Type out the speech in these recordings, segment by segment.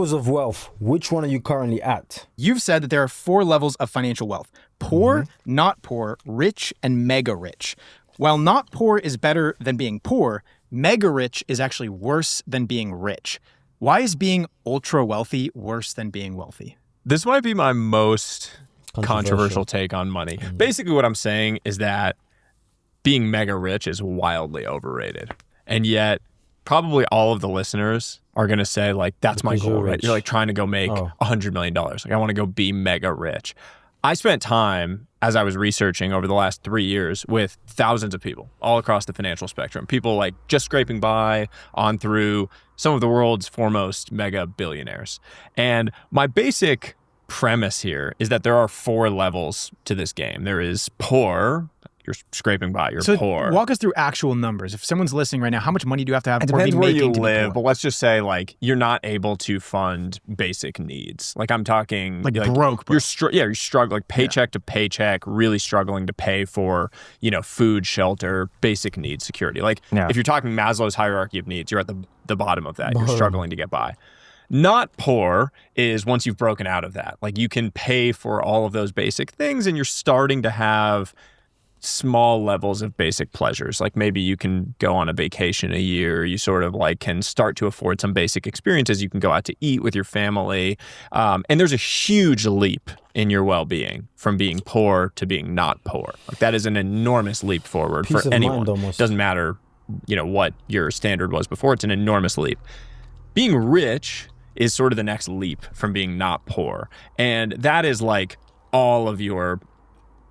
Levels of wealth, which one are you currently at? You've said that there are 4 levels of financial wealth: poor, not poor, rich, and mega rich. While not poor is better than being poor, mega rich is actually worse than being rich. Why is being ultra wealthy worse than being wealthy? This might be my most controversial take on money. Basically, what I'm saying is that being mega rich is wildly overrated. And yet, probably all of the listeners are going to say, like, that's my goal, right? You're like trying to go make $100 million. Like, I want to go be mega rich. I spent time as I was researching over the last 3 years with thousands of people all across the financial spectrum. People like just scraping by on through some of the world's foremost mega billionaires. And my basic premise here is that there are 4 levels to this game. There is poor. You're scraping by, you're poor. Walk us through actual numbers. If someone's listening right now, how much money do you have to have? It depends where you live, but let's just say like you're not able to fund basic needs. Like I'm talking like broke. You're struggling like paycheck to paycheck, really struggling to pay for, food, shelter, basic needs, security. Like if you're talking Maslow's hierarchy of needs, you're at the bottom of that. You're struggling to get by. Not poor is once you've broken out of that. Like you can pay for all of those basic things and you're starting to have small levels of basic pleasures. Like maybe you can go on a vacation a year. You sort of like can start to afford some basic experiences. You can go out to eat with your family. And there's a huge leap in your well-being from being poor to being not poor. Like that is an enormous leap forward for anyone. Doesn't matter, what your standard was before. It's an enormous leap. Being rich is sort of the next leap from being not poor. And that is like all of your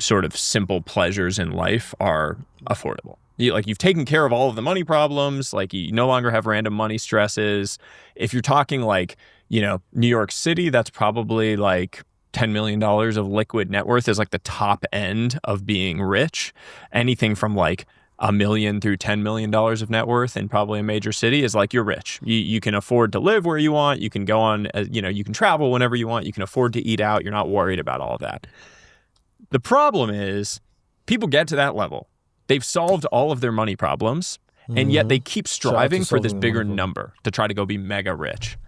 sort of simple pleasures in life are affordable. You've taken care of all of the money problems. Like you no longer have random money stresses. If you're talking like, New York City, that's probably like $10 million of liquid net worth is like the top end of being rich. Anything from like $1 million through $10 million of net worth in probably a major city is like you're rich. You can afford to live where you want. You can go on, you can travel whenever you want. You can afford to eat out. You're not worried about all of that. The problem is people get to that level. They've solved all of their money problems, and yet they keep striving for this bigger number to try to go be mega rich.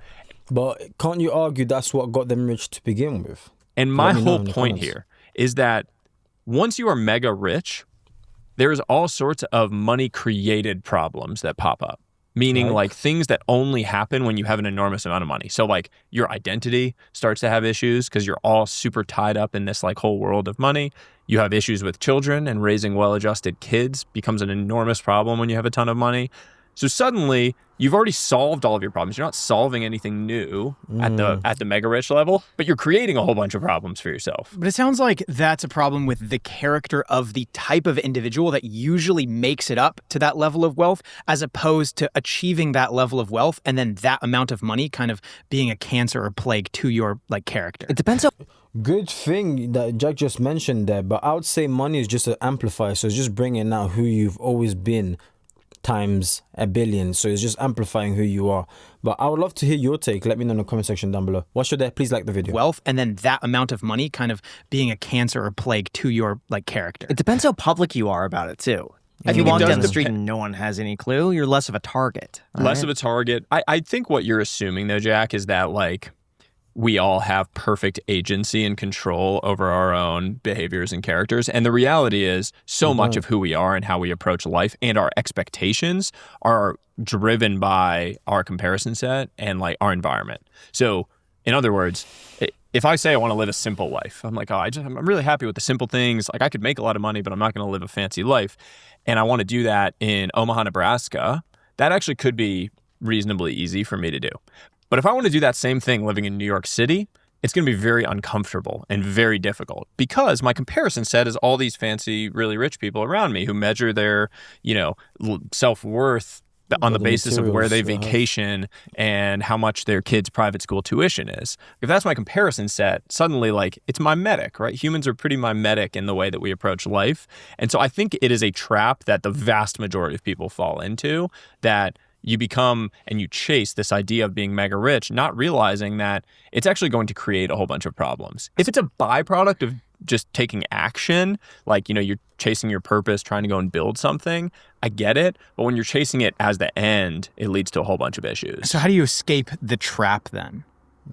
But can't you argue that's what got them rich to begin with? And my whole point here is that once you are mega rich, there's all sorts of money-created problems that pop up. Meaning like things that only happen when you have an enormous amount of money. So like your identity starts to have issues because you're all super tied up in this like whole world of money. You have issues with children, and raising well-adjusted kids becomes an enormous problem when you have a ton of money. So suddenly you've already solved all of your problems. You're not solving anything new at the mega rich level, but you're creating a whole bunch of problems for yourself. But it sounds like that's a problem with the character of the type of individual that usually makes it up to that level of wealth, as opposed to achieving that level of wealth and then that amount of money kind of being a cancer or plague to your like character. It depends on... Good thing that Jack just mentioned there, but I would say money is just an amplifier. So it's just bringing out who you've always been times a billion. So it's just amplifying who you are. But I would love to hear your take. Let me know in the comment section down below. Once you're there, please like the video. Wealth and then that amount of money kind of being a cancer or plague to your like character. It depends how public you are about it too. If you walk down the street and no one has any clue, you're less of a target. Less of a target. I think what you're assuming though, Jack, is that like we all have perfect agency and control over our own behaviors and characters. And the reality is so much of who we are and how we approach life and our expectations are driven by our comparison set and like our environment. So in other words, if I say I want to live a simple life, I'm like, I'm really happy with the simple things. Like I could make a lot of money, but I'm not going to live a fancy life. And I want to do that in Omaha, Nebraska. That actually could be reasonably easy for me to do. But if I want to do that same thing living in New York City, it's going to be very uncomfortable and very difficult because my comparison set is all these fancy, really rich people around me who measure their, self-worth on the basis of where they vacation and how much their kids' private school tuition is. If that's my comparison set, suddenly like it's mimetic, right? Humans are pretty mimetic in the way that we approach life. And so I think it is a trap that the vast majority of people fall into, that you become and you chase this idea of being mega rich, not realizing that it's actually going to create a whole bunch of problems. If it's a byproduct of just taking action, like, you're chasing your purpose, trying to go and build something, I get it. But when you're chasing it as the end, it leads to a whole bunch of issues. So how do you escape the trap then?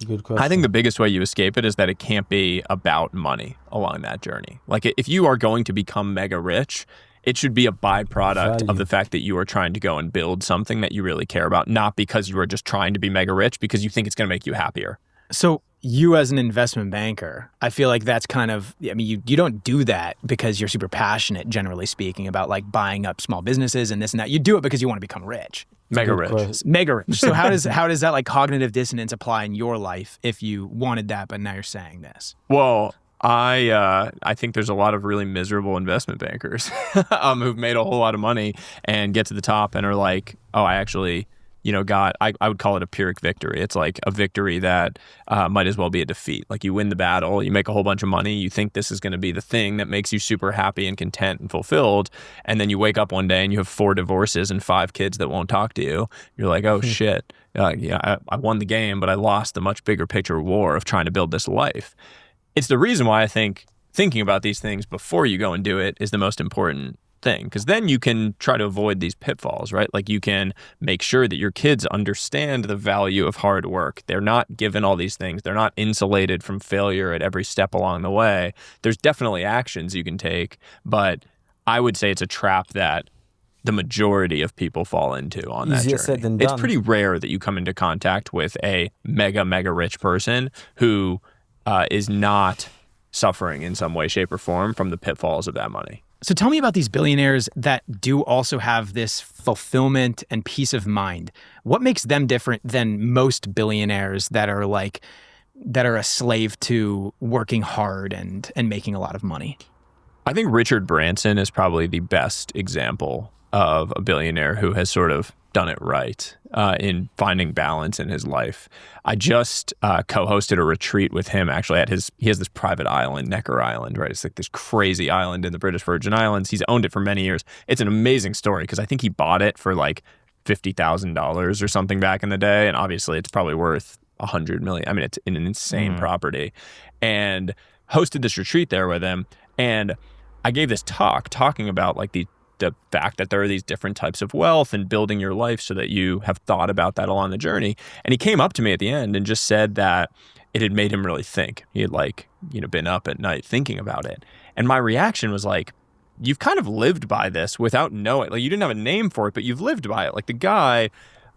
Good question. I think the biggest way you escape it is that it can't be about money along that journey. Like if you are going to become mega rich, it should be a byproduct of the fact that you are trying to go and build something that you really care about, not because you are just trying to be mega rich because you think it's going to make you happier. So you as an investment banker, I feel like that's kind of, I mean, you don't do that because you're super passionate, generally speaking, about like buying up small businesses and this and that. You do it because you want to become rich. Mega rich. Mega rich. So how does that like cognitive dissonance apply in your life if you wanted that, but now you're saying this? Well, I think there's a lot of really miserable investment bankers who've made a whole lot of money and get to the top and are like, oh, I actually, I would call it a Pyrrhic victory. It's like a victory that might as well be a defeat. Like you win the battle, you make a whole bunch of money, you think this is going to be the thing that makes you super happy and content and fulfilled, and then you wake up one day and you have 4 divorces and 5 kids that won't talk to you. You're like, oh shit, I won the game, but I lost the much bigger picture war of trying to build this life. It's the reason why I think thinking about these things before you go and do it is the most important thing, because then you can try to avoid these pitfalls, right? Like you can make sure that your kids understand the value of hard work. They're not given all these things. They're not insulated from failure at every step along the way. There's definitely actions you can take, but I would say it's a trap that the majority of people fall into on that Easier said journey. than done. It's pretty rare that you come into contact with a mega rich person who is not suffering in some way, shape, or form from the pitfalls of that money. So tell me about these billionaires that do also have this fulfillment and peace of mind. What makes them different than most billionaires that are a slave to working hard and making a lot of money? I think Richard Branson is probably the best example of a billionaire who has sort of done it right in finding balance in his life. I just co-hosted a retreat with him actually he has this private island, Necker Island, right? It's like this crazy island in the British Virgin Islands. He's owned it for many years. It's an amazing story because I think he bought it for like $50,000 or something back in the day. And obviously it's probably worth $100 million. I mean, it's an insane property. And hosted this retreat there with him. And I gave this talk talking about like the fact that there are these different types of wealth and building your life so that you have thought about that along the journey. And he came up to me at the end and just said that it had made him really think. He had been up at night thinking about it. And my reaction was like, you've kind of lived by this without knowing. Like you didn't have a name for it, but you've lived by it. Like the guy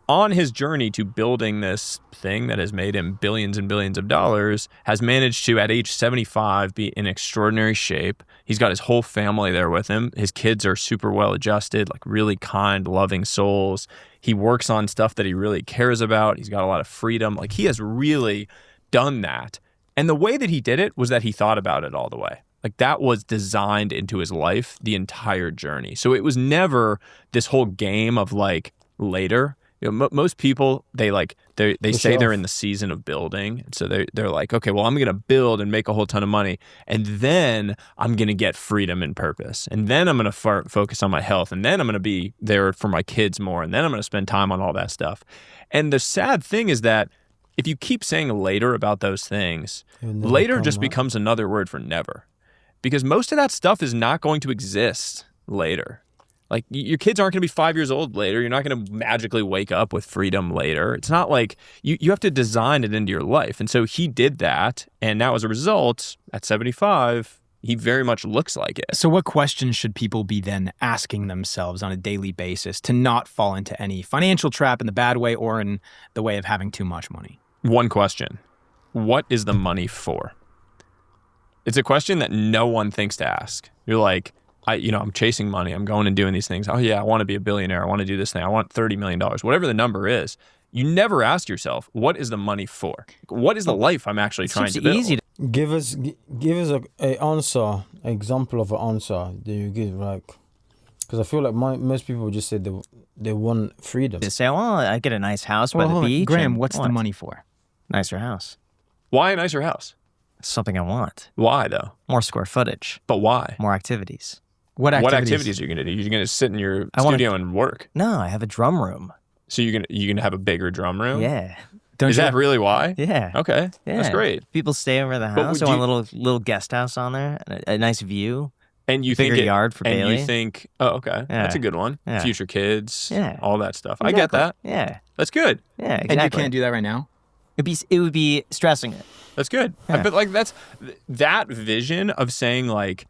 on his journey to building this thing that has made him billions and billions of dollars has managed to, at age 75, be in extraordinary shape. He's got his whole family there with him. His kids are super well adjusted, like really kind, loving souls. He works on stuff that he really cares about. He's got a lot of freedom. Like he has really done that. And the way that he did it was that he thought about it all the way. Like that was designed into his life, the entire journey. So it was never this whole game of like later. Most people, they say they're in the season of building. So they're like, okay, well, I'm going to build and make a whole ton of money. And then I'm going to get freedom and purpose. And then I'm going to focus on my health. And then I'm going to be there for my kids more. And then I'm going to spend time on all that stuff. And the sad thing is that if you keep saying later about those things, later just becomes another word for never. Because most of that stuff is not going to exist later. Like your kids aren't going to be 5 years old later. You're not going to magically wake up with freedom later. It's not like you have to design it into your life. And so he did that. And now as a result, at 75, he very much looks like it. So what questions should people be then asking themselves on a daily basis to not fall into any financial trap in the bad way or in the way of having too much money? One question. What is the money for? It's a question that no one thinks to ask. You're like, I'm chasing money. I'm going and doing these things. Oh yeah, I want to be a billionaire. I want to do this thing. I want $30 million, whatever the number is. You never ask yourself, what is the money for? What is the life I'm actually trying to build? Easy to Give us a answer, example of an answer that you give, like, because I feel like most people just say they want freedom. say, well, I get a nice house by the hold on. beach. Graham, and what's the money for? Nicer house. Why a nicer house? It's something I want. Why though? More square footage. But why? More activities. What activities? What activities are you going to do? You're going to sit in your studio and work. No, I have a drum room. So you're going to have a bigger drum room? Yeah. Is that really why? Yeah. Okay. Yeah. That's great. People stay over the house. I want a little guest house on there, a nice view. And you bigger think yard for Bailey. And you think, oh, okay, Yeah. that's a good one. Yeah. Future kids, Yeah. all that stuff. Exactly. I get that. Yeah. That's good. Yeah, exactly. And you can't do that right now? It would be stressing it. That's good. Yeah. But like that vision of saying like,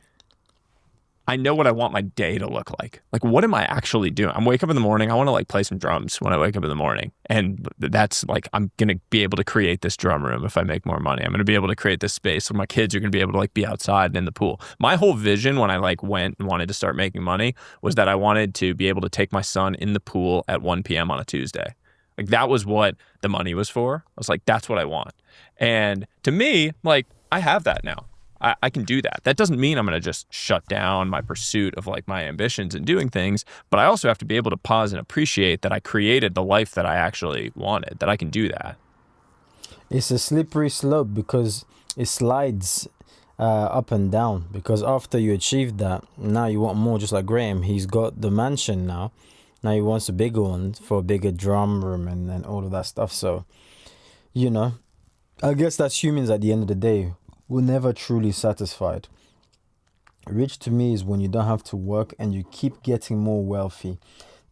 I know what I want my day to look like. Like, what am I actually doing? I'm wake up in the morning. I want to like play some drums when I wake up in the morning. And that's like, I'm going to be able to create this drum room if I make more money. I'm going to be able to create this space where my kids are going to be able to like be outside and in the pool. My whole vision when I like went and wanted to start making money was that I wanted to be able to take my son in the pool at 1 p.m. on a Tuesday. Like, that was what the money was for. I was like, that's what I want. And to me, like, I have that now. I can do that. That doesn't mean I'm going to just shut down my pursuit of like my ambitions and doing things, but I also have to be able to pause and appreciate that I created the life that I actually wanted, that I can do that. It's a slippery slope because it slides up and down, because after you achieve that, now you want more, just like Graham. He's got the mansion now. Now he wants a bigger one for a bigger drum room and all of that stuff. So, you know, I guess that's humans at the end of the day. We're never truly satisfied. Rich to me is when you don't have to work and you keep getting more wealthy.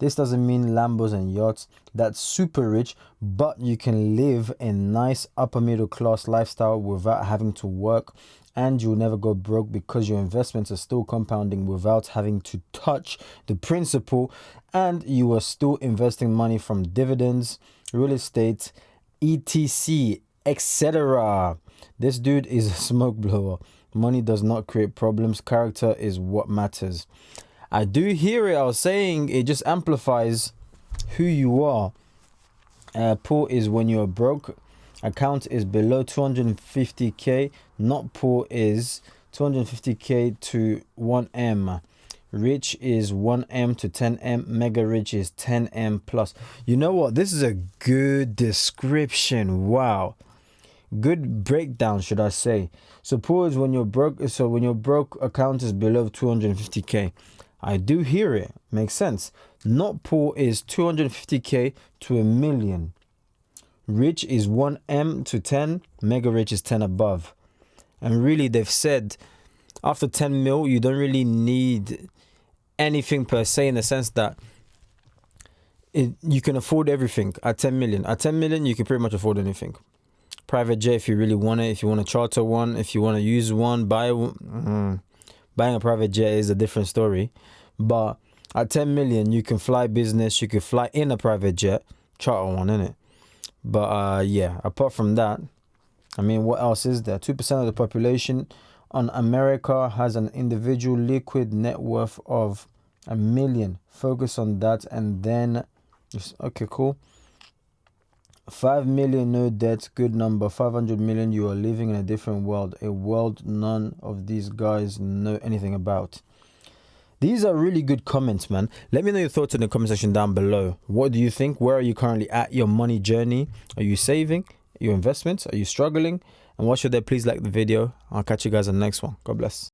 This doesn't mean Lambos and yachts. That's super rich, but you can live a nice upper middle class lifestyle without having to work, and you'll never go broke because your investments are still compounding without having to touch the principal, and you are still investing money from dividends, real estate, etc., etc. This dude is a smoke blower. Money does not create problems. Character is what matters. I do hear it. I was saying it just amplifies who you are. Poor is when you're broke. Account is below 250k. Not poor is 250k to 1M. Rich is 1M to 10M. Mega rich is 10M plus. You know what? This is a good description. Wow. Good breakdown, should I say. So poor is when you're broke. So when your broke account is below 250k. I do hear it. Makes sense. Not poor is 250k to a million. Rich is 1M to 10. Mega rich is 10 above. And really, they've said after 10 mil, you don't really need anything per se, in the sense that you can afford everything at 10 million. At 10 million, you can pretty much afford anything. Private jet if you really want it, if you want to charter one, if you want to use one, buy one. Buying a private jet is a different story. But at 10 million, you can fly business, you can fly in a private jet, charter one, innit? But yeah, apart from that, I mean, what else is there? 2% of the population on America has an individual liquid net worth of $1 million. Focus on that, and then, okay, cool. 5 million, no debt, good number. 500 million, you are living in a different world, a world none of these guys know anything about. These are really good comments, man. Let me know your thoughts in the comment section down below. What do you think? Where are you currently at your money journey? Are you saving your investments? Are you struggling? And whilst you're there, please like the video. I'll catch you guys on the next one. God bless.